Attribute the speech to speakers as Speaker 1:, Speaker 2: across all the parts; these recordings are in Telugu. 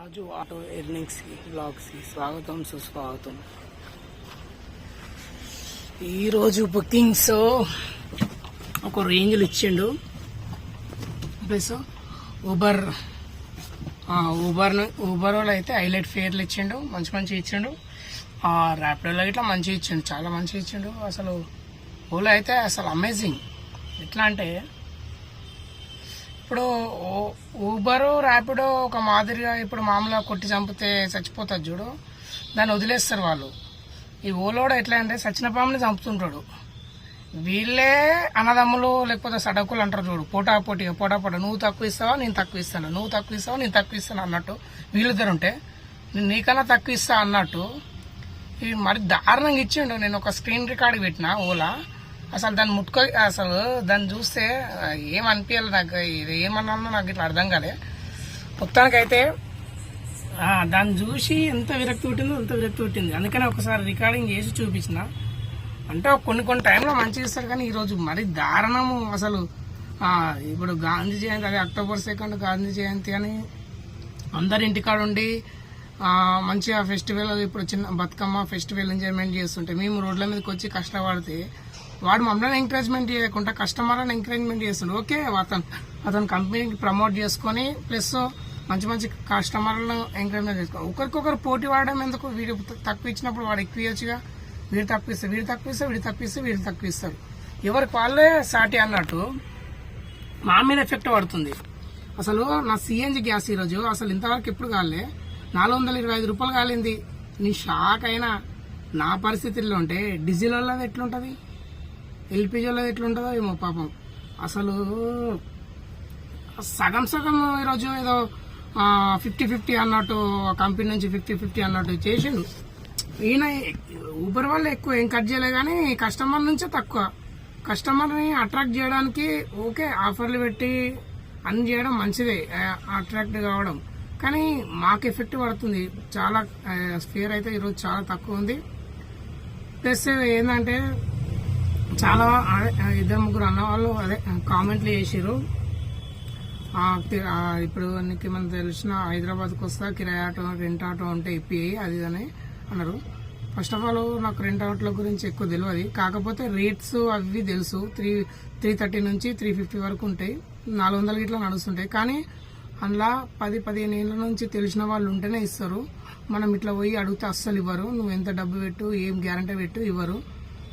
Speaker 1: రాజు ఆటో ఎర్నింగ్స్ బ్లాగ్స్ స్వాగతం సుస్వాగతం. ఈరోజు బుకింగ్స్ ఒక రేంజ్లు ఇచ్చిండు. ప్లస్ ఊబర్ వాళ్ళు అయితే హైలైట్ ఫేర్లు ఇచ్చిండు, మంచి ఇచ్చిండు. ర్యాపిడోలో ఇట్లా మంచిగా ఇచ్చిండు, చాలా మంచిగా ఇచ్చిండు. అసలు ఓలా అయితే అసలు అమేజింగ్. ఎట్లా అంటే ఇప్పుడు ఊబర్ ర్యాపిడో ఒక మాదిరిగా ఇప్పుడు మామూలుగా కొట్టి చంపితే చచ్చిపోతుంది చూడు, దాన్ని వదిలేస్తారు వాళ్ళు. ఈ ఓలోడ ఎట్లా అంటే సచిన పాముని చంపుతుంటాడు. వీళ్ళే అన్నదమ్ములు లేకపోతే సడకులు అంటారు చూడు, పోటాపోటీగా నువ్వు తక్కువ ఇస్తావా నేను తక్కువ ఇస్తాను, నువ్వు తక్కువ ఇస్తావా నేను తక్కువ ఇస్తాను అన్నట్టు వీళ్ళిద్దరు ఉంటే నేను నీకన్నా తక్కువ ఇస్తా అన్నట్టు ఇవి మరి దారుణంగా ఇచ్చిండు. నేను ఒక స్క్రీన్ రికార్డ్ పెట్టిన ఓలా. అసలు దాన్ని చూస్తే ఏమనిపించాలి నాకు, ఇది ఏమన్నా నాకు ఇట్లా అర్థం కాలే. మొత్తానికైతే దాన్ని చూసి ఎంత విరక్తి పుట్టింది. అందుకని ఒకసారి రికార్డింగ్ చేసి చూపించిన. అంటే కొన్ని టైంలో మంచిగా ఇస్తారు, కానీ ఈరోజు మరి దారుణము. అసలు ఇప్పుడు గాంధీ జయంతి, అది అక్టోబర్ 2 గాంధీ జయంతి అని అందరి ఇంటికాడ ఉండి మంచిగా ఫెస్టివల్, ఇప్పుడు చిన్న బతుకమ్మ ఫెస్టివల్ ఎంజాయ్మెంట్ చేస్తుంటే మేము రోడ్ల మీదకి వచ్చి కష్టపడితే వాడు మమ్మల్ని ఎంకరేజ్మెంట్ చేయకుండా కస్టమర్లను ఎంకరేజ్మెంట్ చేస్తుండే. ఓకే, అతను కంపెనీకి ప్రమోట్ చేసుకొని ప్లస్ మంచి కస్టమర్లను ఎంకరేజ్మెంట్ చేసుకోవాలి. ఒకరికొకరు పోటీ వాడడం ఎందుకు? వీడు తక్కువ ఇచ్చినప్పుడు వాడు ఎక్కువ ఇవ్వచ్చుగా. వీడు తక్కువ ఇస్తారు. ఎవరికి వాళ్ళే సాటి అన్నట్టు మా మీద ఎఫెక్ట్ పడుతుంది. అసలు నా సిఎన్జి గ్యాస్ ఈరోజు అసలు ఇంతవరకు ఎప్పుడు కాలే 425 రూపాయలు కాలింది. నీ షాక్ అయినా. నా పరిస్థితుల్లో ఉంటే డీజిల్ వాళ్ళది ఎట్లుంటుంది, ఎల్పిజీ వాళ్ళది ఎట్లుంటుందో ఏమో పాపం. అసలు సగం ఈరోజు ఏదో 50-50 అన్నట్టు, కంపెనీ నుంచి 50-50 అన్నట్టు చేసిండు. ఈయన ఊబర్ వాళ్ళు ఎక్కువ ఏం కట్ చేయలే, కానీ కస్టమర్ నుంచే తక్కువ. కస్టమర్ని అట్రాక్ట్ చేయడానికి ఓకే ఆఫర్లు పెట్టి అన్ని చేయడం మంచిదే, అట్రాక్ట్ కావడం. కానీ మాకు ఎఫెక్ట్ పడుతుంది చాలా. ఫేర్ అయితే ఈరోజు చాలా తక్కువ ఉంది. ప్లస్ ఏంటంటే చాలా 2-3 అన్నవాళ్ళు అదే కామెంట్లు చేసారు. ఇప్పుడు నీకు మనం తెలిసిన హైదరాబాద్కి వస్తా కిరాయి ఆటో, రెంట్ ఆటో ఉంటే ఇప్పి అది అని అన్నారు. ఫస్ట్ ఆఫ్ ఆల్ నాకు రెంట్ ఆటోల గురించి ఎక్కువ తెలియదు, కాకపోతే రేట్స్ అవి తెలుసు. 330 నుంచి 350 వరకు ఉంటాయి, 400 ఇట్లా నడుస్తుంటాయి. కానీ అందులో 10-15 ఏళ్ళ నుంచి తెలిసిన వాళ్ళు ఉంటేనే ఇస్తారు. మనం ఇట్లా పోయి అడిగితే అస్సలు ఇవ్వరు. నువ్వు ఎంత డబ్బు పెట్టు, ఏం గ్యారంటీ పెట్టు, ఇవ్వరు.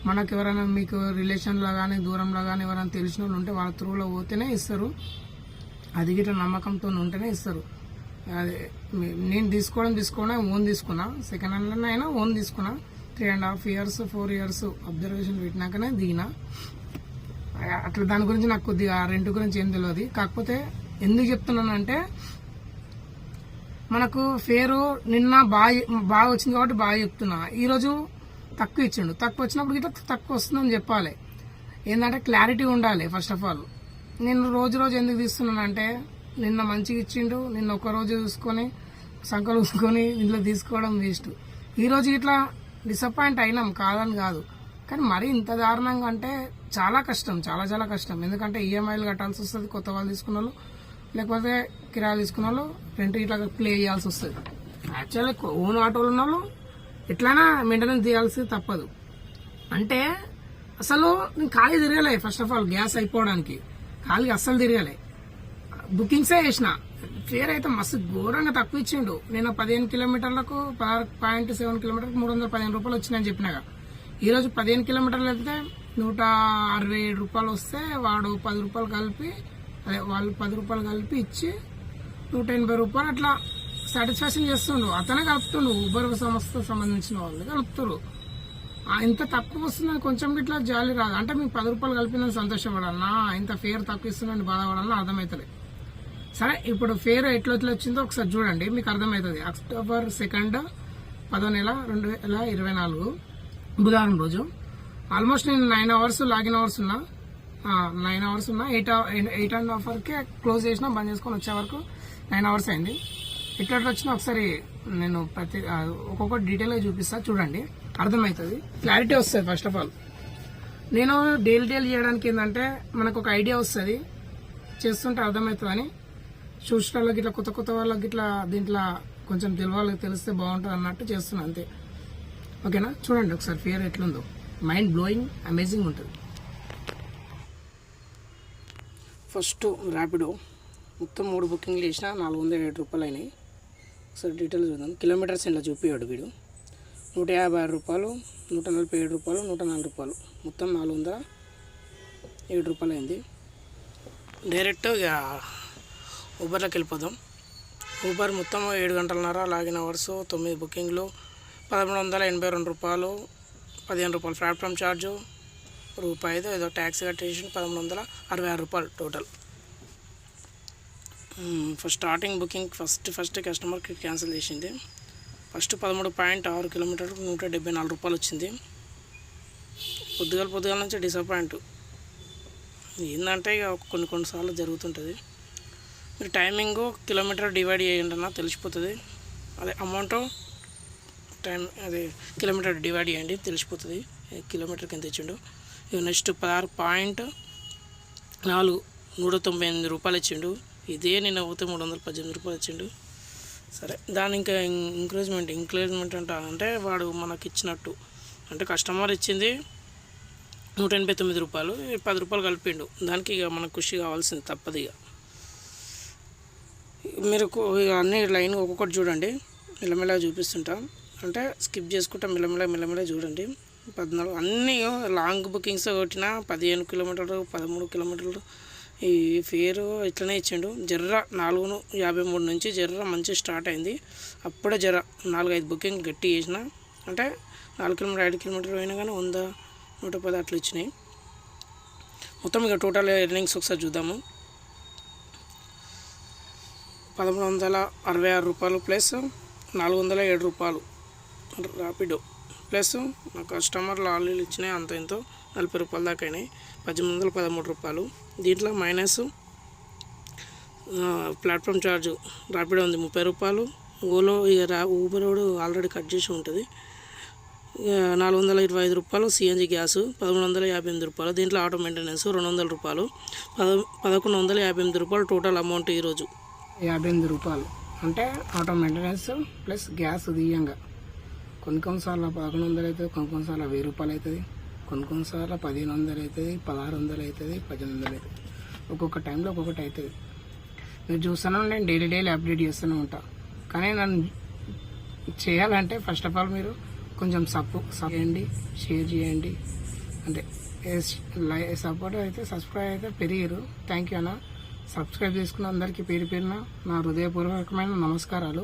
Speaker 1: మనకు ఎవరైనా మీకు రిలేషన్లో కానీ దూరంలో కానీ ఎవరైనా తెలిసిన వాళ్ళు ఉంటే వాళ్ళ త్రూలో పోతేనే ఇస్తారు. అది గిట్ల నమ్మకంతో ఉంటేనే ఇస్తారు. అదే నేను తీసుకోవడం ఓన్ తీసుకున్నా, సెకండ్ హ్యాండ్లోనే అయినా ఓన్ తీసుకున్నా. 3.5 years 4 years అబ్జర్వేషన్ పెట్టినాకనే దిగినా. అట్లా దాని గురించి నాకు కొద్దిగా రెంట్ గురించి ఏం తెలియదు. కాకపోతే ఎందుకు చెప్తున్నానంటే మనకు ఫేరు నిన్న బాగా వచ్చింది కాబట్టి బాగా చెప్తున్నా. ఈరోజు తక్కువ ఇచ్చిండు. తక్కువ వచ్చినప్పుడు ఇట్లా తక్కువ వస్తుందని చెప్పాలి. ఏంటంటే క్లారిటీ ఉండాలి. ఫస్ట్ ఆఫ్ ఆల్ నేను రోజు ఎందుకు తీస్తున్నానంటే నిన్న మంచిగా ఇచ్చిండు, నిన్న ఒక రోజు చూసుకొని సంకలు చూసుకొని ఇంట్లో తీసుకోవడం వేస్ట్. ఈరోజు ఇట్లా డిసప్పాయింట్ అయినాం, కాదని కాదు, కానీ మరీ ఇంత దారుణంగా అంటే చాలా కష్టం, చాలా కష్టం. ఎందుకంటే ఈఎంఐలు కట్టాల్సి వస్తుంది కొత్త వాళ్ళు తీసుకున్న వాళ్ళు, లేకపోతే కిరాయిలు తీసుకున్న వాళ్ళు రెంట్ ఇట్లా ప్లే చేయాల్సి వస్తుంది. యాక్చువల్లీ ఓన్ ఆటోలు ఉన్న వాళ్ళు ఎట్లయినా మెయింటెనెన్స్ తీయాల్సి తప్పదు. అంటే అసలు నేను ఖాళీ తిరగలే. ఫస్ట్ ఆఫ్ ఆల్ గ్యాస్ అయిపోవడానికి ఖాళీ అస్సలు తిరగలే. బుకింగ్సే చేసిన. ఫేర్ అయితే మస్తు ఘోరంగా తక్కువ ఇచ్చిండు. నేను 15 కిలోమీటర్లకు 0.7 కిలోమీటర్లకు 315 రూపాయలు వచ్చినాయని చెప్పినాగా. ఈరోజు 15 కిలోమీటర్లు వెళ్తే 167 రూపాయలు వస్తే వాడు 10 రూపాయలు కలిపి, అదే వాళ్ళు 10 రూపాయలు కలిపి ఇచ్చి 180 రూపాయలు అట్లా సాటిస్ఫాక్షన్ చేస్తుండు. అతనే కలుపుతుండు, ఊబర్ సంస్థకు సంబంధించిన వాళ్ళు కలుపుతారు. ఇంత తక్కువ వస్తుందని కొంచెం ఇట్లా జాలి రాదు. అంటే మీకు 10 రూపాయలు కలిపిన సంతోషపడాలన్నా, ఇంత ఫేర్ తక్కువ ఇస్తుందని బాధపడాలన్నా అర్థమవుతుంది. సరే, ఇప్పుడు ఫేర్ ఎట్లా వచ్చిందో ఒకసారి చూడండి, మీకు అర్థమవుతుంది. అక్టోబర్ 2 10వ నెల 2024 బుధవారం రోజు ఆల్మోస్ట్ నేను 9 hours లాగిన్ అవర్స్ ఉన్నా, 9 hours ఉన్నా. 8.5 వరకే క్లోజ్ చేసినా, బంద్ చేసుకొని వచ్చే వరకు 9 hours అయింది. ఎట్లా వచ్చినా ఒకసారి నేను ఒక్కొక్క డీటెయిల్గా చూపిస్తా, చూడండి, అర్థమవుతుంది, క్లారిటీ వస్తుంది. ఫస్ట్ ఆఫ్ ఆల్ నేను డైలీ చేయడానికి ఏంటంటే మనకు ఒక ఐడియా వస్తుంది, చేస్తుంటే అర్థమవుతుందని చూసిన వాళ్ళకి ఇట్లా కొత్త కొత్త వాళ్ళకి ఇట్లా దీంట్లో కొంచెం తెలిస్తే బాగుంటుంది అన్నట్టు చేస్తున్నా అంతే. ఓకేనా, చూడండి ఒకసారి ఫియర్ ఎట్లుందో, మైండ్ బ్లోయింగ్, అమేజింగ్ ఉంటుంది. ఫస్ట్ ర్యాపిడో మొత్తం 3 బుకింగ్లు చేసిన 407 రూపాయలు అయినాయి. ఒకసారి డీటెయిల్స్ చూద్దాం. కిలోమీటర్స్ ఇలా చూపించాడు వీడు. 156 రూపాయలు, 147 రూపాయలు, 104 రూపాయలు, మొత్తం 407 రూపాయలు అయింది. డైరెక్ట్ ఇక ఊబర్లోకి వెళ్ళిపోదాం. ఊబర్ మొత్తం 7 గంటలన్నర లాగిన్ అవర్స్, 9 బుకింగ్లు, 1182 రూపాయలు, 15 రూపాయలు ప్లాట్ఫామ్ ఛార్జు, రూపాయి ఏదో ట్యాక్స్ కట్టేసి 1166 రూపాయలు total. First starting booking first కస్టమర్కి క్యాన్సిల్ చేసింది. ఫస్ట్ 13.6 కిలోమీటర్లకు 174 రూపాయలు వచ్చింది. పొద్దుగాల నుంచి డిసప్పాయింట్. ఏంటంటే ఇక కొన్నిసార్లు జరుగుతుంటుంది. మీరు టైమింగ్ కిలోమీటర్ డివైడ్ చేయండి అన్న తెలిసిపోతుంది. అదే అమౌంట్ అదే కిలోమీటర్ డివైడ్ చేయండి తెలిసిపోతుంది కిలోమీటర్కి ఎంత ఇచ్చిండు. ఇక నెక్స్ట్ 16.4 198 రూపాయలు ఇచ్చిండు. ఇదే నేను పోతే 318 రూపాయలు ఇచ్చిండు. సరే, దాని ఇంకా ఇంక్రేజ్మెంట్ అంటే వాడు మనకి ఇచ్చినట్టు, అంటే కస్టమర్ ఇచ్చింది 189 రూపాయలు, 10 రూపాయలు కలిపిండు. దానికి ఇక మనకు ఖుషి కావాల్సింది తప్పదు. ఇక మీరు ఇక అన్ని లైన్ ఒక్కొక్కటి చూడండి, మెల్లమెల్లగా చూపిస్తుంటా, అంటే స్కిప్ చేసుకుంటా మెల్లమెల్ల చూడండి. 14 అన్నీ లాంగ్ బుకింగ్స్ కొట్టిన 15 కిలోమీటర్లు 13 కిలోమీటర్లు ఈ ఫేరు ఇట్లనే ఇచ్చిండు. జర్ర 453 నుంచి జర్ర మంచి స్టార్ట్ అయింది. అప్పుడే జర్ర 4-5 బుకింగ్ గట్టి చేసిన, అంటే 4 కిలోమీటర్ 5 కిలోమీటర్లు అయినా కానీ 100 110 అట్లా వచ్చినాయి. మొత్తం ఇక టోటల్ ఎర్నింగ్స్ ఒకసారి చూద్దాము. 1166 రూపాయలు ప్లస్ 407 రూపాయలు ర్యాపిడో ప్లస్ నా కస్టమర్ లాలీలు ఇచ్చినాయి అంత ఎంతో 40 రూపాయల దాకా అయినాయి. 1813 రూపాయలు. దీంట్లో మైనస్ ప్లాట్ఫామ్ ఛార్జ్ ర్యాపిడో ఉంది 30 రూపాయలు. ఓలో ఇక ఊబర్ ఆల్రెడీ కట్ చేసి ఉంటుంది. 425 రూపాయలు. సిఎన్జి గ్యాస్ 1158 రూపాయలు. దీంట్లో ఆటో మెయింటెనెన్స్ 200 రూపాయలు. 1158 రూపాయలు టోటల్ అమౌంట్ ఈరోజు. 58 రూపాయలు అంటే ఆటో మెయింటెనెన్స్ ప్లస్ గ్యాస్ దియ్యంగా. కొన్నిసార్లు 1100 అవుతుంది, కొన్నిసార్లు 1000 రూపాయలు అవుతుంది, కొన్నిసార్లు 1500 అవుతుంది, 1600 అవుతుంది, 1800 అవుతుంది. ఒక్కొక్క టైంలో ఒక్కొక్కటి అవుతుంది. నేను చూస్తాను, నేను డైలీ అప్డేట్ చేస్తూనే ఉంటా. కానీ నన్ను చేయాలంటే ఫస్ట్ ఆఫ్ ఆల్ మీరు కొంచెం సపోర్ట్ చేయండి, షేర్ చేయండి. అంటే సపోర్ట్ అయితే సబ్స్క్రైబ్ అయితే పెరిగారు. థ్యాంక్ యూ అన్న. సబ్స్క్రైబ్ చేసుకున్న అందరికీ పేరున నా హృదయపూర్వకమైన నమస్కారాలు.